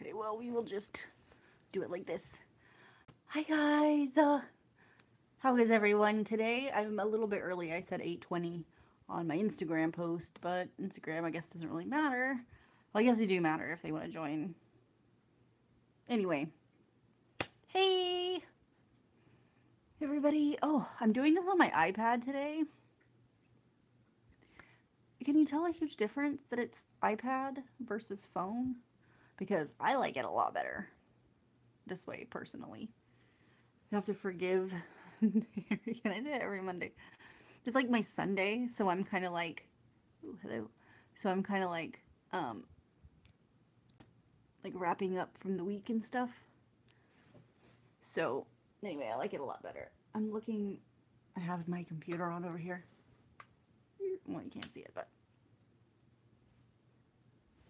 Okay, well, we will just do it like this. Hi, guys. How is everyone today? I'm a little bit early. I said 8:20 on my Instagram post, but Instagram, I guess, doesn't really matter. Well, I guess they do matter if they want to join. Anyway, hey, everybody. Oh, I'm doing this on my iPad today. Can you tell a huge difference that it's iPad versus phone? Because I like it a lot better this way, personally. You have to forgive. Can I say it every Monday? It's like my Sunday, so I'm kind of like, ooh, hello. So I'm kind of like wrapping up from the week and stuff. So anyway, I like it a lot better. I'm looking. I have my computer on over here. Well, you can't see it, but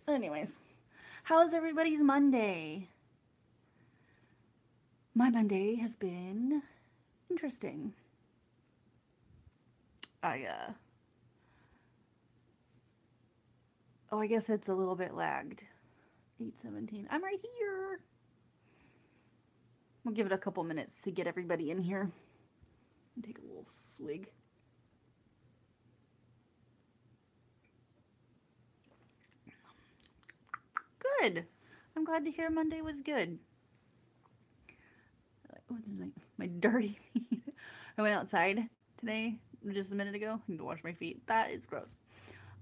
anyways, how is everybody's Monday? My Monday has been interesting. I guess it's a little bit lagged. 8:17. I'm right here. We'll give it a couple minutes to get everybody in here. Take a little swig. Good. I'm glad to hear Monday was good. What is my dirty feet? I went outside today just a minute ago. I need to wash my feet. That is gross.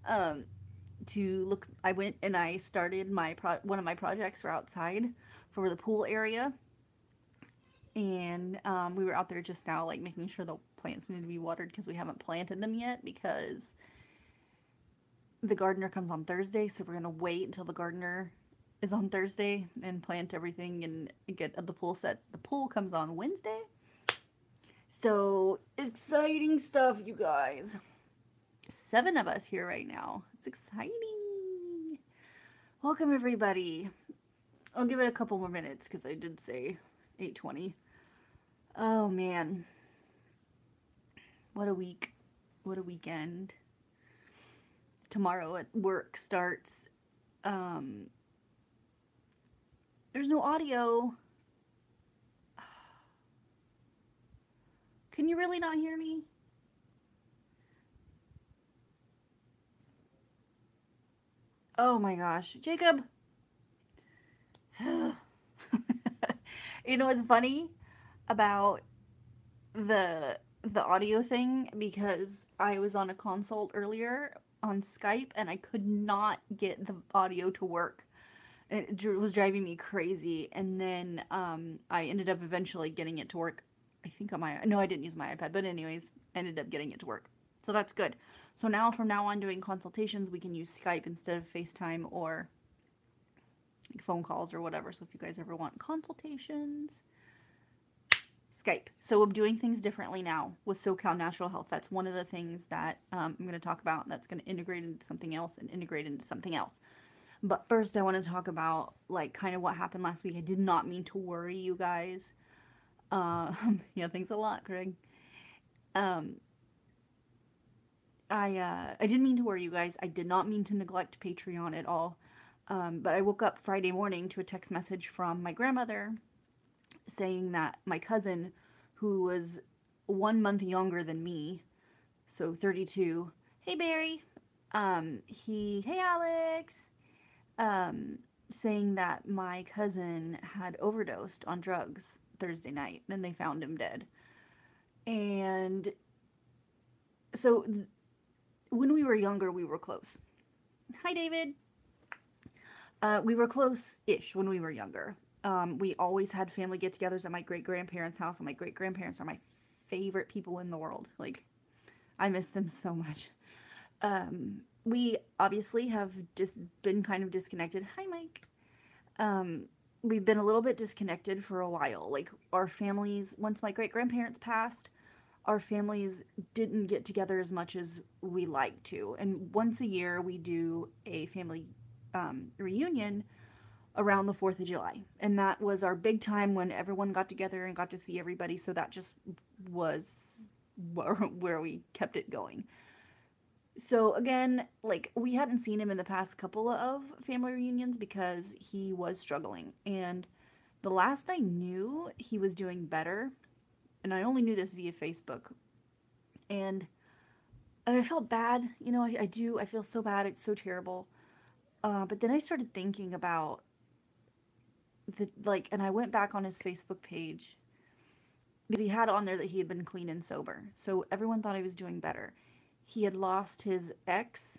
To look, I went and I started one of my projects for outside for the pool area, and we were out there just now, like making sure the plants need to be watered because we haven't planted them yet because the gardener comes on Thursday, so we're gonna wait until the gardener is on Thursday and plant everything and get the pool set. The pool comes on Wednesday. So exciting stuff, you guys. 7 of us here right now. It's exciting. Welcome, everybody. I'll give it a couple more minutes because I did say 8:20. Oh, man. What a week. What a weekend. Tomorrow at work starts. There's no audio. Can you really not hear me? Oh my gosh. Jacob! You know what's funny about the audio thing? Because I was on a consult earlier on Skype and I could not get the audio to work. It was driving me crazy. And then I ended up eventually getting it to work. I think on my... No, I didn't use my iPad. But anyways, I ended up getting it to work. So that's good. So now, from now on, doing consultations, we can use Skype instead of FaceTime or like phone calls or whatever. So if you guys ever want consultations, Skype. So I'm doing things differently now with SoCal Natural Health. That's one of the things that I'm going to talk about. And that's going to integrate into something else and integrate into something else. But first, I want to talk about like kind of what happened last week. I did not mean to worry you guys. Yeah, thanks a lot, Craig. I didn't mean to worry you guys. I did not mean to neglect Patreon at all. But I woke up Friday morning to a text message from my grandmother saying that my cousin, who was 1 month younger than me, so 32, hey Barry, hey Alex, saying that my cousin had overdosed on drugs Thursday night and they found him dead. And so when we were younger, we were close. Hi, David. We were close-ish when we were younger. We always had family get-togethers at my great-grandparents' house, and my great-grandparents are my favorite people in the world. Like, I miss them so much. We obviously have just been kind of disconnected. Hi, Mike. We've been a little bit disconnected for a while. Like, our families, once my great-grandparents passed, our families didn't get together as much as we like to. And once a year, we do a family reunion around the 4th of July. And that was our big time when everyone got together and got to see everybody. So that just was where we kept it going. So again, like we hadn't seen him in the past couple of family reunions because he was struggling. And the last I knew, he was doing better. And I only knew this via Facebook. And I felt bad. I do. I feel so bad. It's so terrible. But then I started thinking about and I went back on his Facebook page because he had on there that he had been clean and sober. So everyone thought he was doing better. He had lost his ex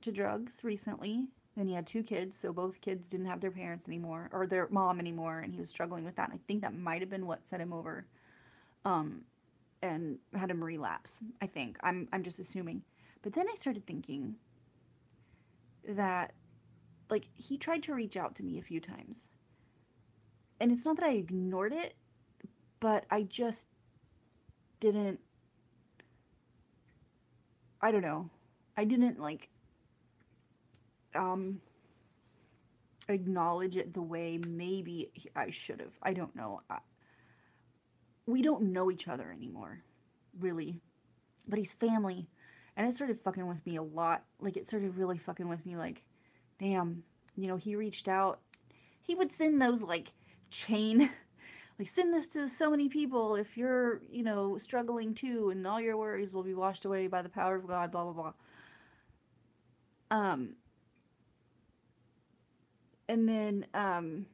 to drugs recently, and he had two kids, so both kids didn't have their parents anymore or their mom anymore, and he was struggling with that. And I think that might have been what set him over, um, and had him relapse. I think I'm just assuming, but then I started thinking that like he tried to reach out to me a few times, and it's not that I ignored it, but I just didn't. I don't know. I didn't um acknowledge it the way maybe I should have. I don't know. We don't know each other anymore, really. But he's family. And it started fucking with me a lot. Like, it started really fucking with me. Like, damn, he reached out. He would send those, like, chain, like, send this to so many people if you're, struggling too, and all your worries will be washed away by the power of God, blah, blah, blah. Um, and then, um,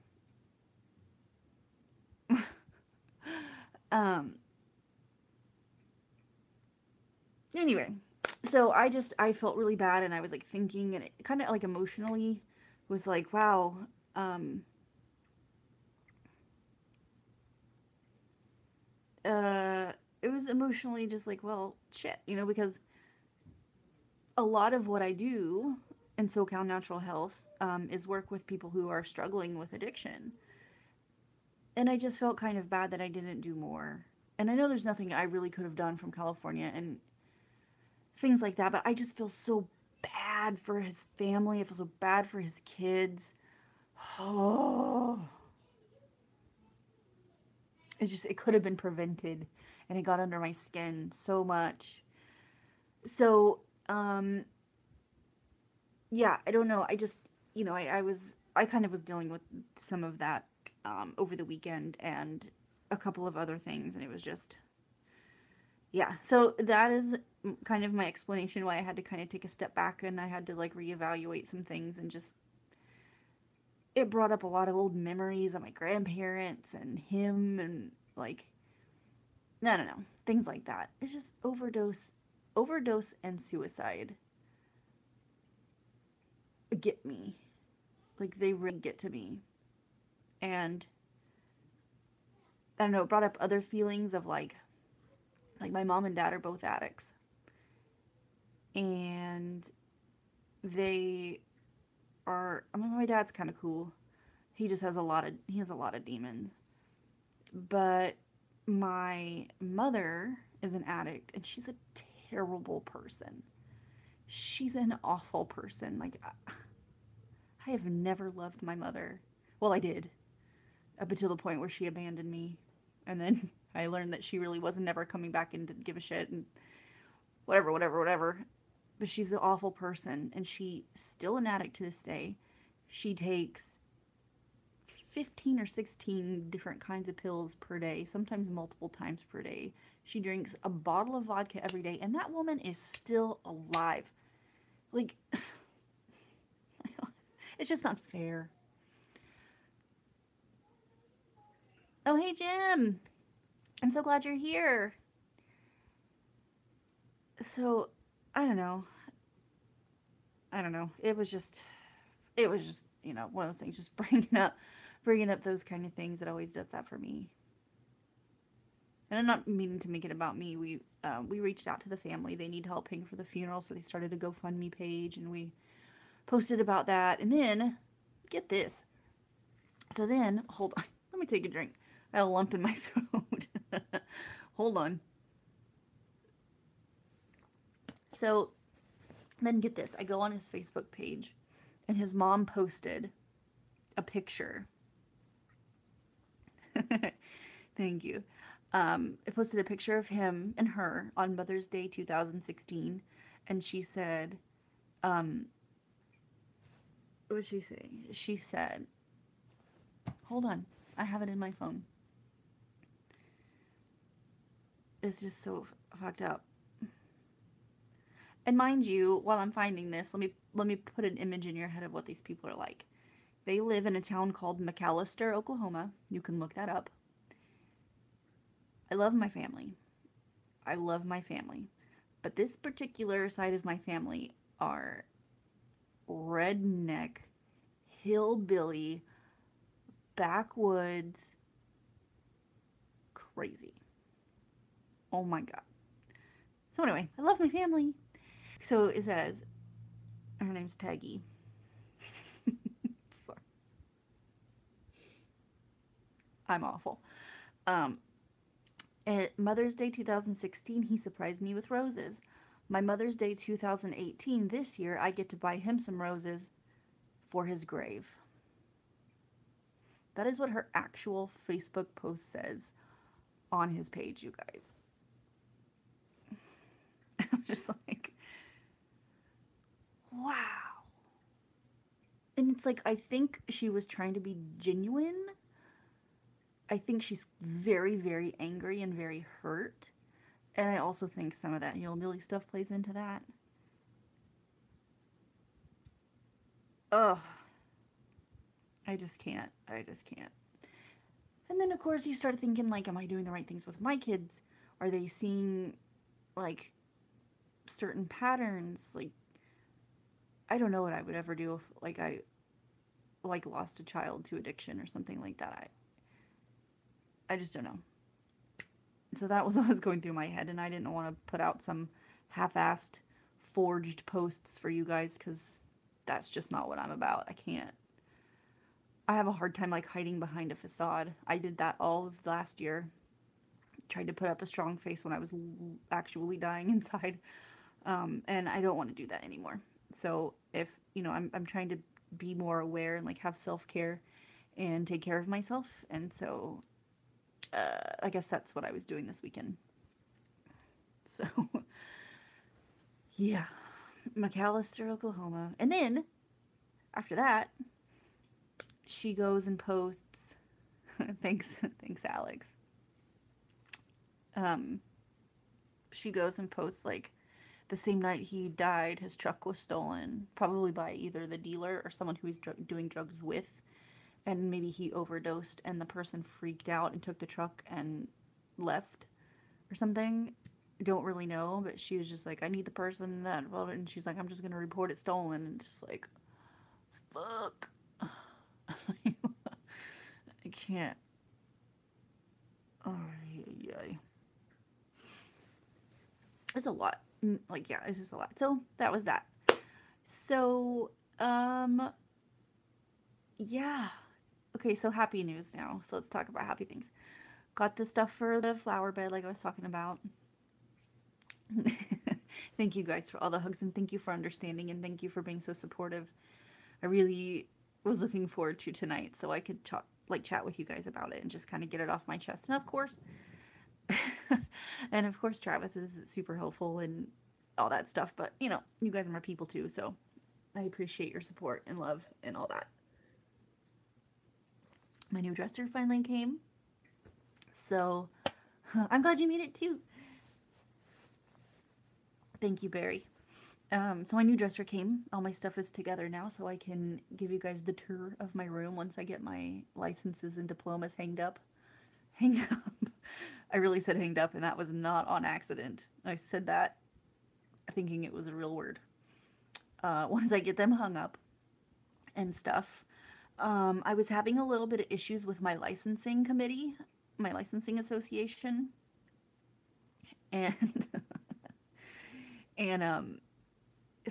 anyway, so I felt really bad, and I was like thinking, and it kind of like emotionally was like, wow, um uh it was emotionally just like, well, shit, because a lot of what I do in SoCal Natural Health is work with people who are struggling with addiction, and I just felt kind of bad that I didn't do more. And I know there's nothing I really could have done from California and things like that, but I just feel so bad for his family. I feel so bad for his kids. Oh, it could have been prevented, and it got under my skin so much. So, yeah, I don't know. I just, I kind of was dealing with some of that over the weekend and a couple of other things, and it was just, yeah. So that is kind of my explanation why I had to kind of take a step back, and I had to like reevaluate some things, and just it brought up a lot of old memories of my grandparents and him, and like, no, no, no, things like that. It's just overdose and suicide get me. Like, they really get to me. And I don't know, it brought up other feelings of like my mom and dad are both addicts. And they I mean, my dad's kind of cool. He has a lot of demons. But my mother is an addict, and she's a terrible person. She's an awful person. Like, I have never loved my mother. Well, I did, up until the point where she abandoned me. And then I learned that she really wasn't never coming back and didn't give a shit, and whatever, whatever, whatever. But she's an awful person, and she's still an addict to this day. She takes 15 or 16 different kinds of pills per day, sometimes multiple times per day. She drinks a bottle of vodka every day, and that woman is still alive. Like, it's just not fair. Oh, hey, Jim. I'm so glad you're here. So, I don't know. I don't know. It was just, one of those things, just bringing up those kind of things. It always does that for me. And I'm not meaning to make it about me. We reached out to the family. They need help paying for the funeral, so they started a GoFundMe page, and we posted about that. And then, get this. So then, hold on. Let me take a drink. I had a lump in my throat. Hold on. So then, get this. I go on his Facebook page, and his mom posted a picture. Thank you. I posted a picture of him and her on Mother's Day 2016, And she said, um, what did she say? She said, hold on, I have it in my phone. It's just so fucked up. And mind you, while I'm finding this, let me put an image in your head of what these people are like. They live in a town called McAllister, Oklahoma. You can look that up. I love my family. I love my family. But this particular side of my family are redneck, hillbilly, backwoods, crazy. Oh my god. So anyway, I love my family. So it says, her name's Peggy. Sorry. I'm awful. Um, at Mother's Day 2016, he surprised me with roses. My Mother's Day 2018, this year, I get to buy him some roses for his grave. That is what her actual Facebook post says on his page, you guys. I'm just like, wow. And it's like, I think she was trying to be genuine. I think she's very, very angry and very hurt. And I also think some of that hillbilly stuff plays into that. Ugh. I just can't. I just can't. And then, of course, you start thinking, like, am I doing the right things with my kids? Are they seeing, like, certain patterns? Like, I don't know what I would ever do if, like, I, like, lost a child to addiction or something like that. I just don't know. So that was what was going through my head, and I didn't want to put out some half-assed, forged posts for you guys, because that's just not what I'm about. I can't. I have a hard time, like, hiding behind a facade. I did that all of last year. Tried to put up a strong face when I was actually dying inside. And I don't want to do that anymore. So if, I'm trying to be more aware and, like, have self-care and take care of myself. And so I guess that's what I was doing this weekend. So, yeah. McAllister, Oklahoma. And then, after that, she goes and posts, thanks, Alex. She goes and posts, like, the same night he died, his truck was stolen, probably by either the dealer or someone who he's doing drugs with, and maybe he overdosed and the person freaked out and took the truck and left or something. Don't really know, but she was just like, I need the person that, well, and she's like, I'm just gonna report it stolen, and just like, fuck. I can't. Oh, yeah. It's a lot. Like, yeah, it's just a lot. So that was that. So, yeah. Okay, so happy news now. So let's talk about happy things. Got the stuff for the flower bed, like I was talking about. Thank you guys for all the hugs, and thank you for understanding, and thank you for being so supportive. I really was looking forward to tonight so I could chat with you guys about it and just kind of get it off my chest. And of course, Travis is super helpful and all that stuff. But you guys are my people too, so I appreciate your support and love and all that. My new dresser finally came, so I'm glad you made it too. Thank you, Barry. So my new dresser came. All my stuff is together now, so I can give you guys the tour of my room once I get my licenses and diplomas hanged up. Hanged up. I really said hanged up, and that was not on accident. I said that thinking it was a real word. Once I get them hung up and stuff, I was having a little bit of issues with my licensing committee, my licensing association, and and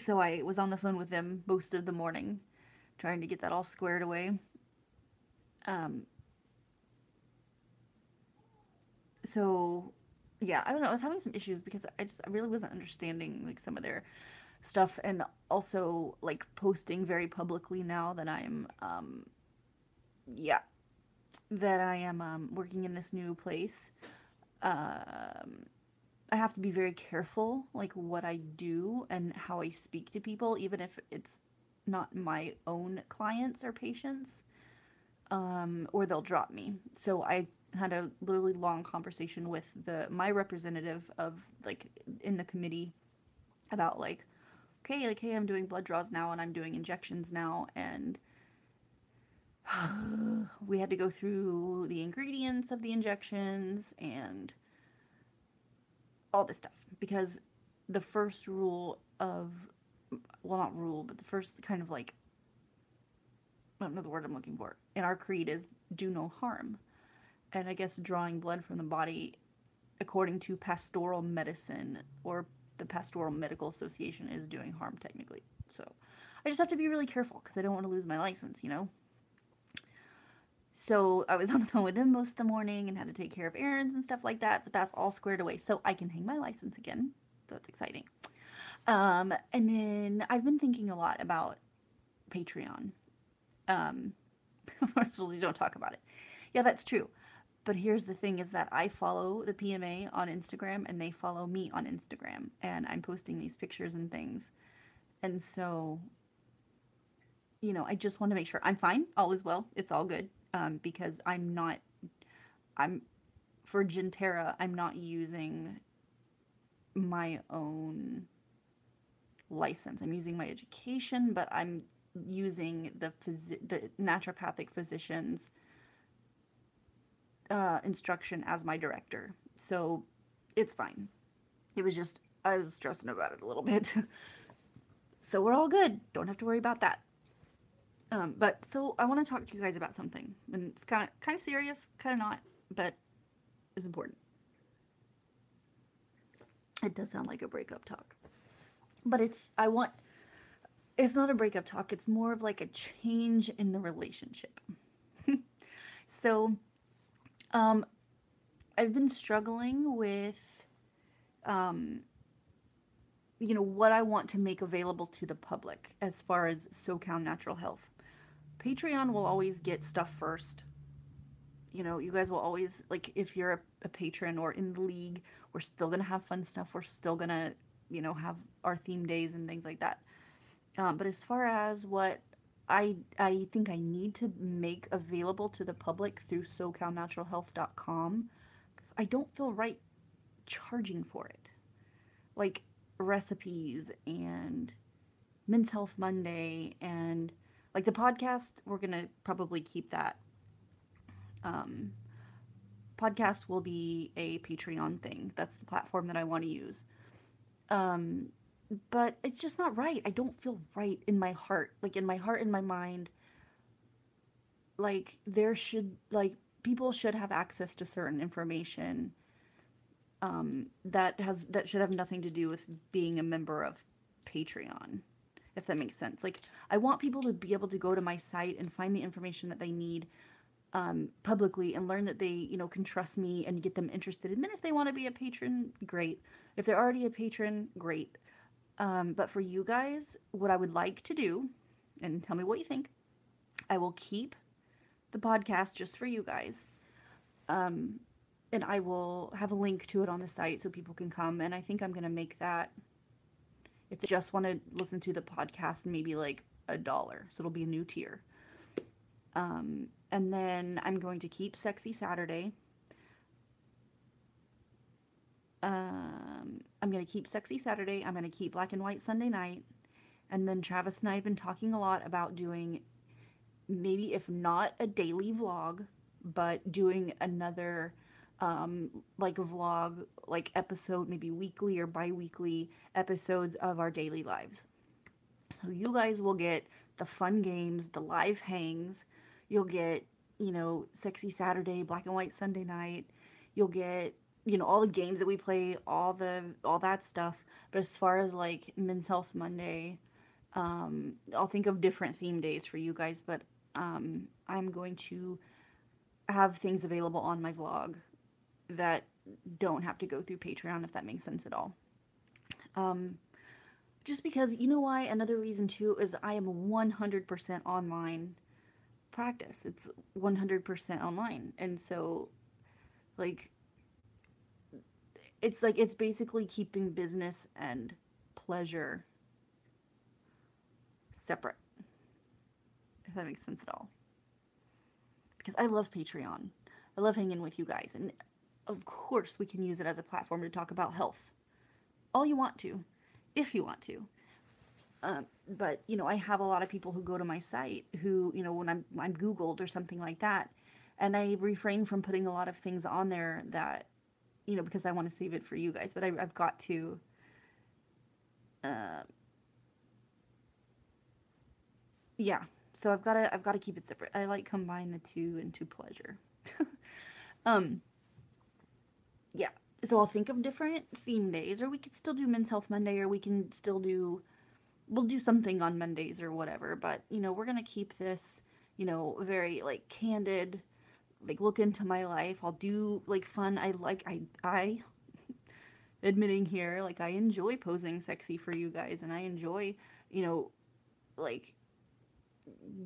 so I was on the phone with them most of the morning, trying to get that all squared away. So yeah, I don't know. I was having some issues because I really wasn't understanding, like, some of their stuff, and also, like, posting very publicly now that I'm yeah, that I am working in this new place. I have to be very careful, like what I do and how I speak to people, even if it's not my own clients or patients, or they'll drop me. So I had a literally long conversation with my representative of like in the committee about like, okay, like, hey, I'm doing blood draws now and I'm doing injections now, and we had to go through the ingredients of the injections and all this stuff because the first rule of, well, not rule, but the first kind of like, I don't know the word I'm looking for, in our creed is do no harm. And I guess drawing blood from the body, according to pastoral medicine or the Pastoral Medical Association, is doing harm technically. So I just have to be really careful because I don't want to lose my license, you know? So I was on the phone with him most of the morning and had to take care of errands and stuff like that, but that's all squared away. So I can hang my license again. So that's exciting. And then I've been thinking a lot about Patreon. Rules don't talk about it. Yeah, that's true. But here's the thing is that I follow the PMA on Instagram and they follow me on Instagram. And I'm posting these pictures and things. And so, you know, I just want to make sure I'm fine. All is well. It's all good. Because I'm, for Gentera, I'm not using my own license. I'm using my education, but I'm using the naturopathic physician's instruction as my director. So it's fine. It was just, I was stressing about it a little bit. So we're all good. Don't have to worry about that. But so I want to talk to you guys about something, and it's kind of serious, kind of not, but it's important. It does sound like a breakup talk, but it's not a breakup talk. It's more of like a change in the relationship. So, um, I've been struggling with, um, you know, what I want to make available to the public as far as SoCal Natural Health. Patreon will always get stuff first. You know, you guys will always, like, if you're a patron or in the league, we're still going to have fun stuff. We're still going to, you know, have our theme days and things like that. But as far as what I think I need to make available to the public through SoCalNaturalHealth.com, I don't feel right charging for it. Like recipes and Men's Health Monday and like the podcast, we're going to probably keep that. Um, Podcast will be a Patreon thing. That's the platform that I want to use. Um, but it's just not right. I don't feel right in my heart. Like in my heart and my mind, like there should like people should have access to certain information that should have nothing to do with being a member of Patreon, if that makes sense. Like I want people to be able to go to my site and find the information that they need publicly and learn that they, you know, can trust me and get them interested. And then if they want to be a patron, great. If they're already a patron, great. But for you guys, what I would like to do, and tell me what you think, I will keep the podcast just for you guys. And I will have a link to it on the site so people can come. And I think I'm going to make that, if they just want to listen to the podcast, maybe like $1. So it'll be a new tier. And then I'm going to keep Sexy Saturday. I'm going to keep Sexy Saturday. I'm going to keep Black and White Sunday night. And then Travis and I have been talking a lot about doing maybe, if not a daily vlog, but doing another like vlog, like episode, maybe weekly or bi-weekly episodes of our daily lives. So you guys will get the fun games, the live hangs. You'll get, you know, Sexy Saturday, Black and White Sunday night. You'll get, you know, all the games that we play, all that stuff. But as far as like Men's Health Monday, I'll think of different theme days for you guys, but I'm going to have things available on my vlog that don't have to go through Patreon, if that makes sense at all. Just because, you know why? Another reason too is I am 100% online practice. It's 100% online. And so, like, it's like, it's basically keeping business and pleasure separate, if that makes sense at all. Because I love Patreon. I love hanging with you guys. And of course, we can use it as a platform to talk about health. All you want to, if you want to. But, you know, I have a lot of people who go to my site who, you know, when I'm Googled or something like that, and I refrain from putting a lot of things on there that, you know, because I want to save it for you guys. But I've got to, uh, yeah. So I've got to keep it separate. I like combine the two into pleasure. um, yeah. So I'll think of different theme days, or we could still do Men's Health Monday, or we can still do, we'll do something on Mondays or whatever. But, you know, we're gonna keep this, you know, very like candid, like look into my life. I'll do like fun. I admitting here, like I enjoy posing sexy for you guys, and I enjoy, you know, like,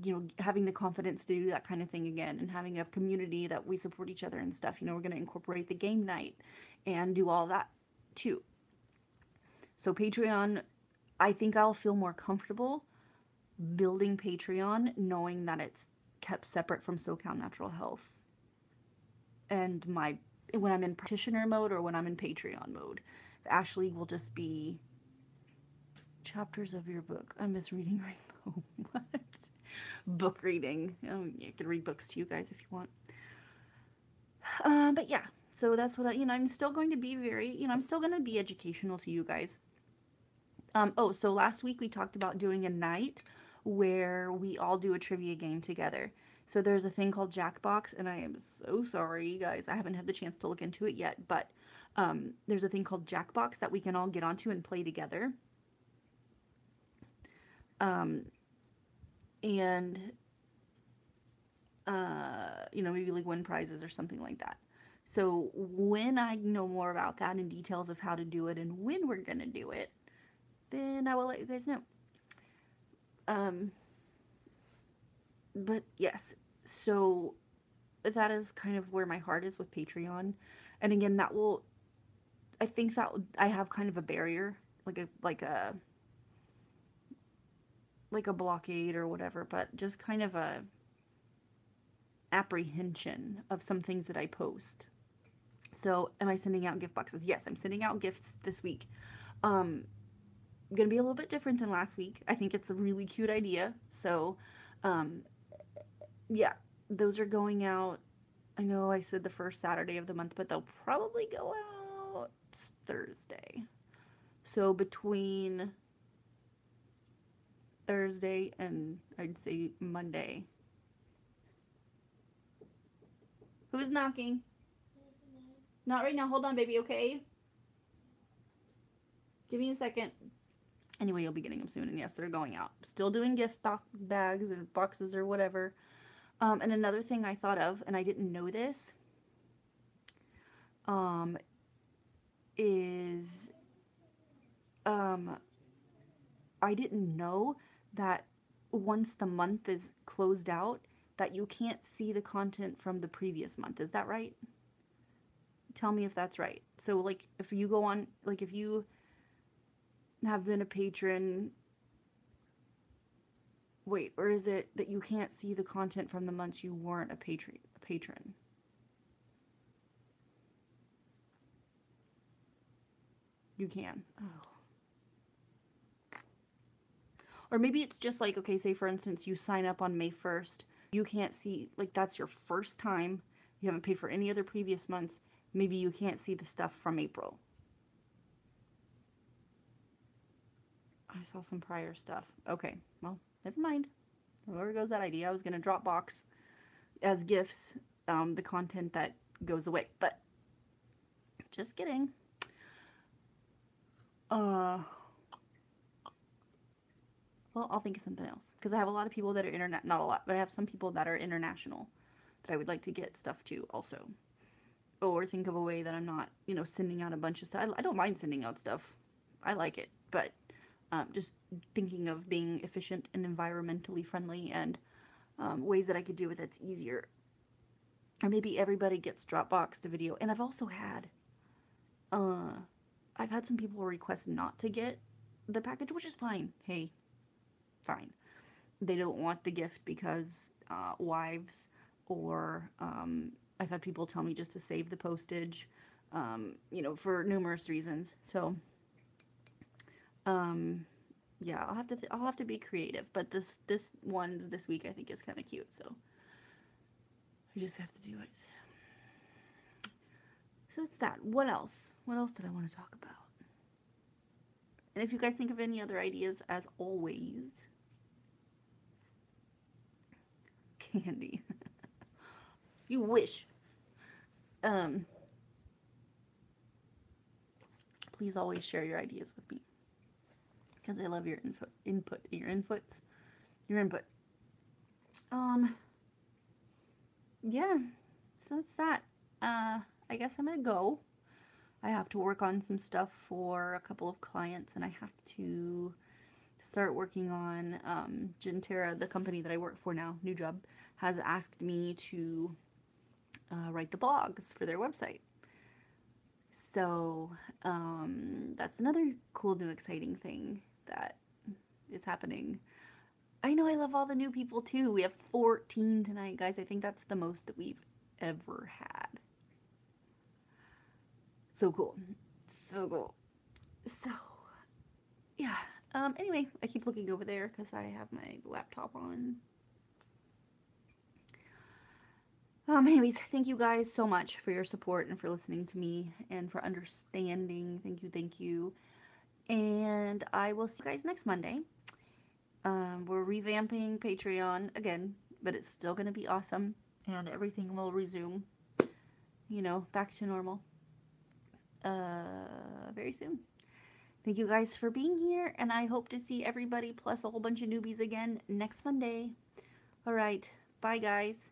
you know, having the confidence to do that kind of thing again, and having a community that we support each other and stuff. You know, we're going to incorporate the game night and do all that too. So Patreon, I think I'll feel more comfortable building Patreon knowing that it's kept separate from SoCal Natural Health and my, when I'm in practitioner mode or when I'm in Patreon mode. Ashley will just be chapters of your book. I miss reading Rainbow. What? Book reading. Oh, you can read books to you guys if you want. But yeah, so that's what I, you know, I'm still going to be very, you know, I'm still going to be educational to you guys. Oh, so last week we talked about doing a night where we all do a trivia game together. So there's a thing called Jackbox, and I am so sorry, guys. I haven't had the chance to look into it yet, but there's a thing called Jackbox that we can all get onto and play together. And you know, maybe like win prizes or something like that. So when I know more about that and details of how to do it and when we're gonna do it, then I will let you guys know. But yes, so that is kind of where my heart is with Patreon. And again, that will, I think that I have kind of a barrier, like a blockade or whatever, but just kind of a apprehension of some things that I post. So am I sending out gift boxes? Yes, I'm sending out gifts this week. Gonna be a little bit different than last week. I think it's a really cute idea. So yeah, those are going out. I know I said the first Saturday of the month, but they'll probably go out Thursday. So between Thursday and I'd say Monday. Who's knocking? Not right now. Hold on, baby, okay? Give me a second. Anyway, you'll be getting them soon, and yes, they're going out. Still doing gift bags and boxes or whatever. And another thing I thought of, and I didn't know this, is I didn't know that once the month is closed out, that you can't see the content from the previous month. Is that right? Tell me if that's right. So, like, if you go on, like, if you have been a patron, wait, or is it that you can't see the content from the months you weren't a patron? You can. Oh. Or maybe it's just like, okay, say for instance, you sign up on May 1st. You can't see, like, that's your first time. You haven't paid for any other previous months. Maybe you can't see the stuff from April. I saw some prior stuff. Okay, well, never mind. Where goes that idea? I was going to drop box as gifts the content that goes away. But just kidding. Well, I'll think of something else. Because I have a lot of people that are not a lot, but I have some people that are international that I would like to get stuff to also. Or think of a way that I'm not, you know, sending out a bunch of stuff. I don't mind sending out stuff. I like it. But just thinking of being efficient and environmentally friendly and ways that I could do it that's easier. Or maybe everybody gets Dropboxed a video. And I've also had Uh, I've had some people request not to get the package, which is fine. Hey, fine. They don't want the gift because wives, or I've had people tell me just to save the postage, for numerous reasons. So, um, yeah, I'll have to be creative. But this one this week I think is kind of cute, so I just have to do it. So it's that. What else? What else did I want to talk about? And if you guys think of any other ideas, as always, candy. You wish. Um, please always share your ideas with me because I love your your input. Um, yeah. So that's that. I guess I'm gonna go. I have to work on some stuff for a couple of clients, and I have to start working on Gentera, the company that I work for now, new job, has asked me to write the blogs for their website. So that's another cool, new, exciting thing that is happening. I know I love all the new people too. We have 14 tonight, guys. I think that's the most that we've ever had. So cool. So cool. So, yeah. Anyway, I keep looking over there because I have my laptop on. Anyways, thank you guys so much for your support and for listening to me and for understanding. Thank you, thank you. And I will see you guys next Monday. We're revamping Patreon again, but it's still going to be awesome. And everything will resume, back to normal very soon. Thank you guys for being here, and I hope to see everybody plus a whole bunch of newbies again next Monday. All right. Bye, guys.